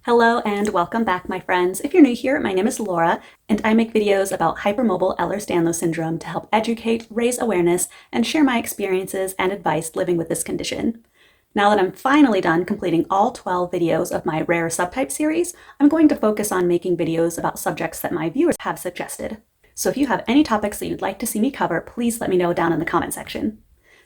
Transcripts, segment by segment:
Hello and welcome back, my friends. If you're new here, my name is Laura, and I make videos about hypermobile Ehlers-Danlos syndrome to help educate, raise awareness, and share my experiences and advice living with this condition. Now that I'm finally done completing all 12 videos of my rare subtype series, I'm going to focus on making videos about subjects that my viewers have suggested. So if you have any topics that you'd like to see me cover, please let me know down in the comment section.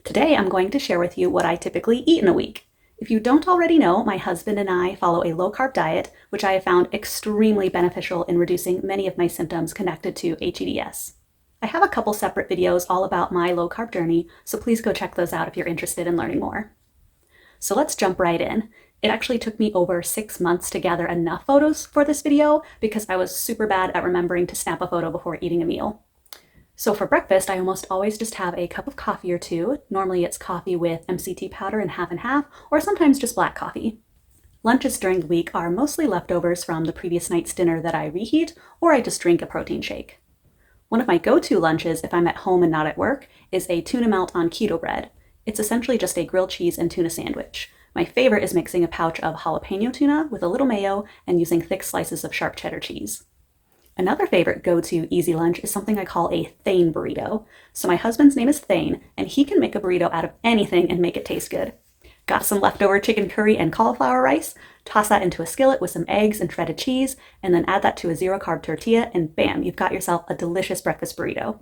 Today, I'm going to share with you what I typically eat in a week. If you don't already know, my husband and I follow a low-carb diet, which I have found extremely beneficial in reducing many of my symptoms connected to hEDS. I have a couple separate videos all about my low-carb journey, so please go check those out if you're interested in learning more. So let's jump right in. It actually took me over 6 months to gather enough photos for this video because I was super bad at remembering to snap a photo before eating a meal. So for breakfast, I almost always just have a cup of coffee or two. Normally it's coffee with MCT powder and half, or sometimes just black coffee. Lunches during the week are mostly leftovers from the previous night's dinner that I reheat, or I just drink a protein shake. One of my go-to lunches, if I'm at home and not at work, is a tuna melt on keto bread. It's essentially just a grilled cheese and tuna sandwich. My favorite is mixing a pouch of jalapeno tuna with a little mayo and using thick slices of sharp cheddar cheese. Another favorite go-to easy lunch is something I call a Thane burrito. So my husband's name is Thane, and he can make a burrito out of anything and make it taste good. Got some leftover chicken curry and cauliflower rice, toss that into a skillet with some eggs and shredded cheese, and then add that to a zero-carb tortilla, and bam, you've got yourself a delicious breakfast burrito.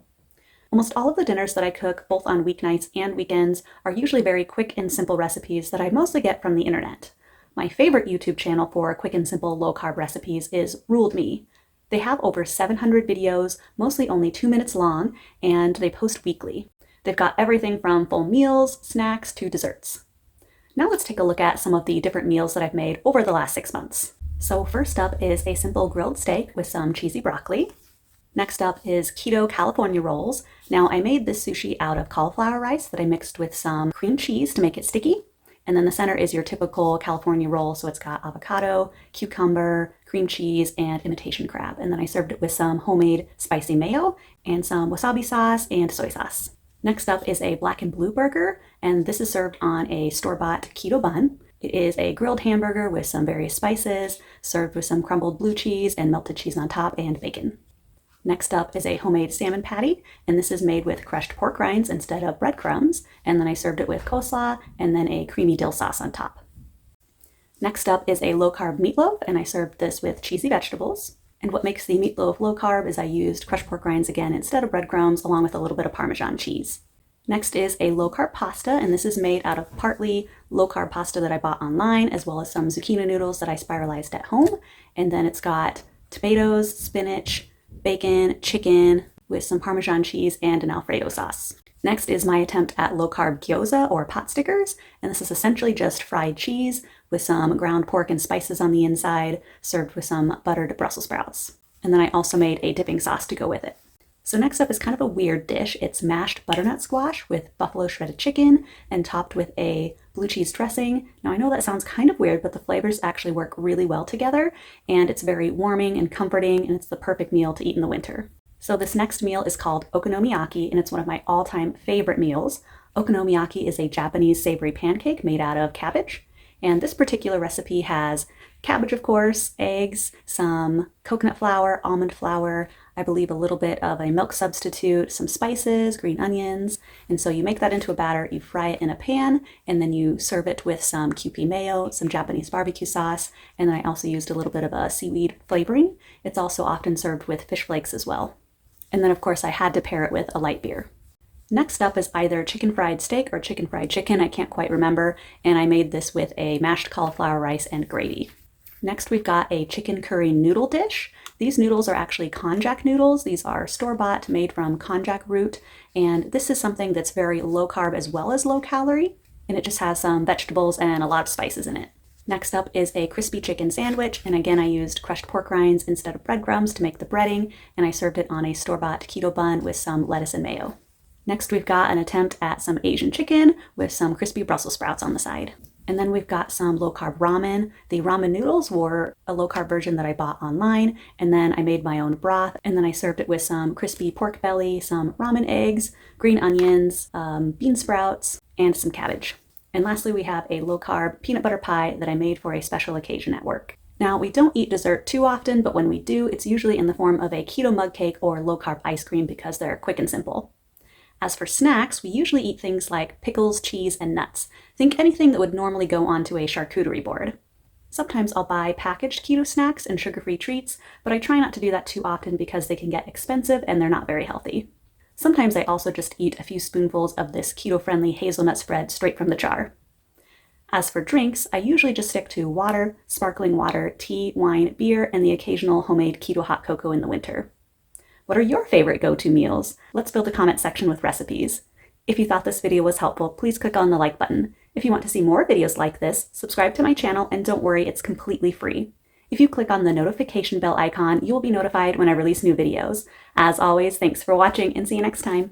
Almost all of the dinners that I cook, both on weeknights and weekends, are usually very quick and simple recipes that I mostly get from the internet. My favorite YouTube channel for quick and simple low-carb recipes is Ruled Me. They have over 700 videos, mostly only 2 minutes long, and they post weekly. They've got everything from full meals, snacks, to desserts. Now let's take a look at some of the different meals that I've made over the last 6 months. So first up is a simple grilled steak with some cheesy broccoli. Next up is keto California rolls. Now I made this sushi out of cauliflower rice that I mixed with some cream cheese to make it sticky. And then the center is your typical California roll, so it's got avocado, cucumber, cream cheese, and imitation crab. And then I served it with some homemade spicy mayo and some wasabi sauce and soy sauce. Next up is a black and blue burger, and this is served on a store-bought keto bun. It is a grilled hamburger with some various spices, served with some crumbled blue cheese and melted cheese on top and bacon. Next up is a homemade salmon patty, and this is made with crushed pork rinds instead of breadcrumbs, and then I served it with coleslaw and then a creamy dill sauce on top. Next up is a low-carb meatloaf, and I served this with cheesy vegetables. And what makes the meatloaf low-carb is I used crushed pork rinds again instead of breadcrumbs, along with a little bit of Parmesan cheese. Next is a low-carb pasta, and this is made out of partly low-carb pasta that I bought online, as well as some zucchini noodles that I spiralized at home. And then it's got tomatoes, spinach, bacon, chicken, with some Parmesan cheese and an Alfredo sauce. Next is my attempt at low-carb gyoza or pot stickers, and this is essentially just fried cheese with some ground pork and spices on the inside, served with some buttered Brussels sprouts. And then I also made a dipping sauce to go with it. So next up is kind of a weird dish. It's mashed butternut squash with buffalo shredded chicken and topped with a blue cheese dressing. Now I know that sounds kind of weird, but the flavors actually work really well together, and it's very warming and comforting, and it's the perfect meal to eat in the winter. So this next meal is called okonomiyaki, and it's one of my all-time favorite meals. Okonomiyaki is a Japanese savory pancake made out of cabbage, and this particular recipe has cabbage, of course, eggs, some coconut flour, almond flour, I believe a little bit of a milk substitute, some spices, green onions, and so you make that into a batter, you fry it in a pan, and then you serve it with some Kewpie mayo, some Japanese barbecue sauce, and then I also used a little bit of a seaweed flavoring. It's also often served with fish flakes as well. And then of course I had to pair it with a light beer. Next up is either chicken fried steak or chicken fried chicken, I can't quite remember, and I made this with a mashed cauliflower rice and gravy. Next we've got a chicken curry noodle dish. These noodles are actually konjac noodles. These are store-bought, made from konjac root, and this is something that's very low carb as well as low calorie, and it just has some vegetables and a lot of spices in it. Next up is a crispy chicken sandwich, and again I used crushed pork rinds instead of breadcrumbs to make the breading, and I served it on a store-bought keto bun with some lettuce and mayo. Next we've got an attempt at some Asian chicken with some crispy Brussels sprouts on the side. And then we've got some low-carb ramen. The ramen noodles were a low-carb version that I bought online, and then I made my own broth, and then I served it with some crispy pork belly, some ramen eggs, green onions, bean sprouts, and some cabbage. And lastly, we have a low-carb peanut butter pie that I made for a special occasion at work. Now, we don't eat dessert too often, but when we do, it's usually in the form of a keto mug cake or low-carb ice cream because they're quick and simple. As for snacks, we usually eat things like pickles, cheese, and nuts. Think anything that would normally go onto a charcuterie board. Sometimes I'll buy packaged keto snacks and sugar-free treats, but I try not to do that too often because they can get expensive and they're not very healthy. Sometimes I also just eat a few spoonfuls of this keto-friendly hazelnut spread straight from the jar. As for drinks, I usually just stick to water, sparkling water, tea, wine, beer, and the occasional homemade keto hot cocoa in the winter. What are your favorite go-to meals? Let's build a comment section with recipes. If you thought this video was helpful, please click on the like button. If you want to see more videos like this, subscribe to my channel, and don't worry, it's completely free. If you click on the notification bell icon, you will be notified when I release new videos. As always, thanks for watching and see you next time.